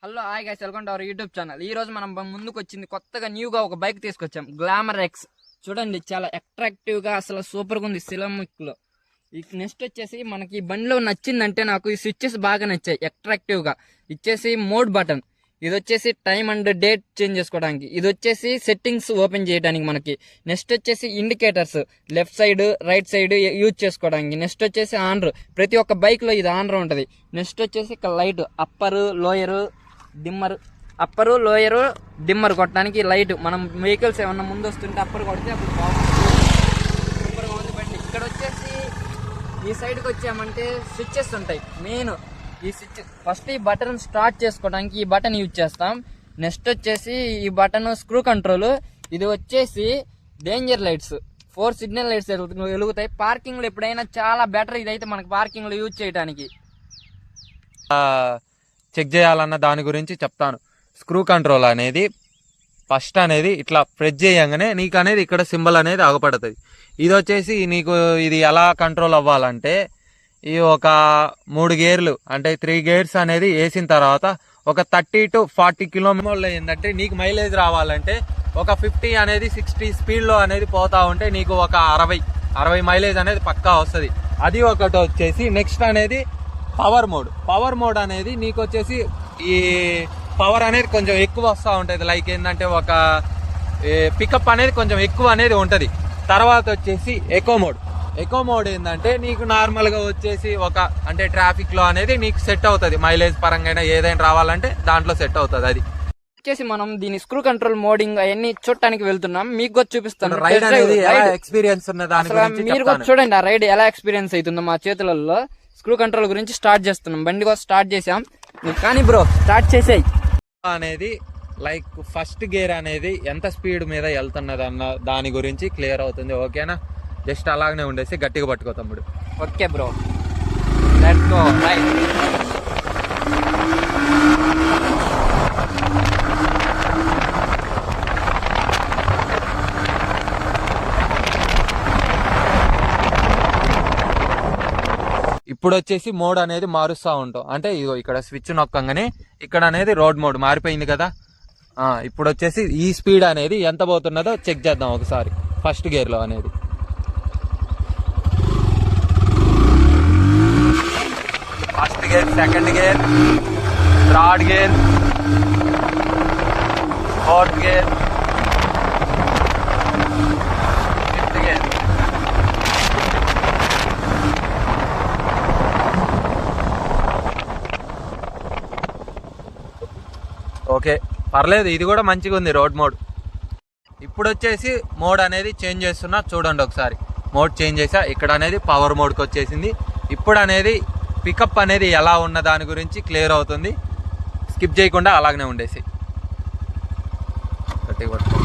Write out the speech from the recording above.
Hello hi guys, welcome to our YouTube channel. ఈ రోజు మనం ముందుకు వచ్చింది కొత్తగా న్యూగా ఒక బైక్ తీసుకొచ్చాం, గ్లామర్ ఎక్స్. చూడండి, చాలా అట్రాక్టివ్ గా అసలు సూపర్ గా ఉంది సిరామిక్ లో. నెక్స్ట్ వచ్చేసి మనకి ఈ బండిలో నచ్చిందంటే నాకు ఈ స్విచ్చెస్ బాగా నచ్చాయి, అట్రాక్టివ్ గా. ఇచ్చేసి మోడ్ బటన్, ఇది వచ్చేసి టైం అండ్ డేట్ చేంజ్ చేసుకోవడానికి, ఇది వచ్చేసి సెట్టింగ్స్ ఓపెన్ చేయడానికి మనకి. నెక్స్ట్ వచ్చేసి indicators left side right side use చేసుకోవడానికి. నెక్స్ట్ వచ్చేసి ఆనర్, ప్రతి ఒక్క బైక్ లో ఇది ఆనర్ ఉంటుంది. నెక్స్ట్ వచ్చేసి ఇక్కడ light upper lower dimmer, upper lower dimmer కొట్టడానికి లైట్. మనం వెహికల్స్ ఏమన్నా ముందు వస్తుంటే అప్పర్ కొడితే అప్పుడు సూపర్గా ఉంది బండి. ఇక్కడ వచ్చేసి ఈ సైడ్కి వచ్చామంటే స్విచ్చెస్ ఉంటాయి. మెయిన్ ఈ స్విచ్ ఫస్ట్ ఈ బటన్ స్టార్ట్ చేసుకోవడానికి ఈ బటన్ యూజ్ చేస్తాం. నెక్స్ట్ వచ్చేసి ఈ బటన్ స్క్రూ కంట్రోల్. ఇది వచ్చేసి డేంజర్ లైట్స్, 4 సిగ్నల్ లైట్స్ వెలుగుతాయి పార్కింగ్ లో. ఎప్పుడైనా చాలా బెటర్ ఇదైతే మనకి పార్కింగ్ లో యూజ్ చేయడానికి. చెక్ చేయాలన్న దాని గురించి చెప్తాను. స్క్రూ కంట్రోల్ అనేది ఫస్ట్ అనేది ఇట్లా ప్రెస్ చేయగానే నీకు అనేది ఇక్కడ సింబల్ అనేది ఆగపడుతుంది. ఇది వచ్చేసి నీకు ఇది ఎలా కంట్రోల్ అవ్వాలంటే ఈ ఒక 3 గేర్లు అంటే 3 గేర్స్ అనేది వేసిన తర్వాత ఒక 30 to 40 కిలోమీటర్లు ఏంటంటే నీకు మైలేజ్ రావాలంటే ఒక 50 అనేది 60 స్పీడ్లో అనేది పోతా ఉంటే నీకు ఒక 60 మైలేజ్ అనేది పక్కా వస్తుంది. అది ఒకటి వచ్చేసి నెక్స్ట్ అనేది పవర్ మోడ్ అనేది నీకు వచ్చేసి ఈ పవర్ అనేది కొంచెం ఎక్కువ వస్తూ ఉంటుంది. లైక్ ఏంటంటే ఒక పికప్ అనేది కొంచెం ఎక్కువ అనేది ఉంటుంది. తర్వాత వచ్చేసి ఎకో మోడ్ ఏంటంటే నీకు నార్మల్గా వచ్చేసి ఒక అంటే ట్రాఫిక్లో అనేది నీకు సెట్ అవుతుంది. మైలేజ్ పరంగా ఏదైనా రావాలంటే దాంట్లో సెట్ అవుతుంది. అది వచ్చేసి మనం దీని స్క్రూ కంట్రోల్ మోడింగ్ అవన్నీ చూడటానికి వెళ్తున్నాం. మీకు కూడా చూపిస్తాను రైడ్ అనేది ఎక్స్పీరియన్స్ ఉన్న దాని గురించి. మీరు కూడా చూడండి ఆ రైడ్ ఎలా ఎక్స్పీరియన్స్ అవుతుందో మా చేతులలో. స్క్రూ కంట్రోల్ గురించి స్టార్ట్ చేస్తున్నాం, బండి కూడా స్టార్ట్ చేసాం. కానీ బ్రో స్టార్ట్ చేసేయి అనేది లైక్ ఫస్ట్ గేర్ అనేది ఎంత స్పీడ్ మీద వెళ్తున్నది అన్న దాని గురించి క్లియర్ అవుతుంది. ఓకేనా, జస్ట్ అలాగనే ఉండేసి గట్టిగా పట్టుకో తమ్ముడు. Okay bro, let's go right. ఇప్పుడు వచ్చేసి మోడ్ అనేది మారుస్తూ ఉంటాం. అంటే ఇగో ఇక్కడ స్విచ్ నొక్కంగానే ఇక్కడ అనేది రోడ్ మోడ్ మారిపోయింది కదా. ఇప్పుడు వచ్చేసి ఈ స్పీడ్ అనేది ఎంత పోతున్నదో చెక్ చేద్దాం ఒకసారి. ఫస్ట్ గేర్లో అనేది first gear, second gear, third gear, fourth gear, fifth gear. Okay, పర్లేదు, ఇది కూడా మంచిగా ఉంది రోడ్ మోడ్. ఇప్పుడు వచ్చేసి మోడ్ అనేది చేంజ్ చేస్తున్నా చూడండి ఒకసారి. మోడ్ చేంజ్ చేసా, ఇక్కడ అనేది పవర్ మోడ్కి వచ్చేసింది. ఇప్పుడు అనేది పికప్ అనేది ఎలా ఉన్న దాని గురించి క్లియర్ అవుతుంది. స్కిప్ చేయకుండా అలాగనే ఉండేసి గట్టిగా పట్టుకో.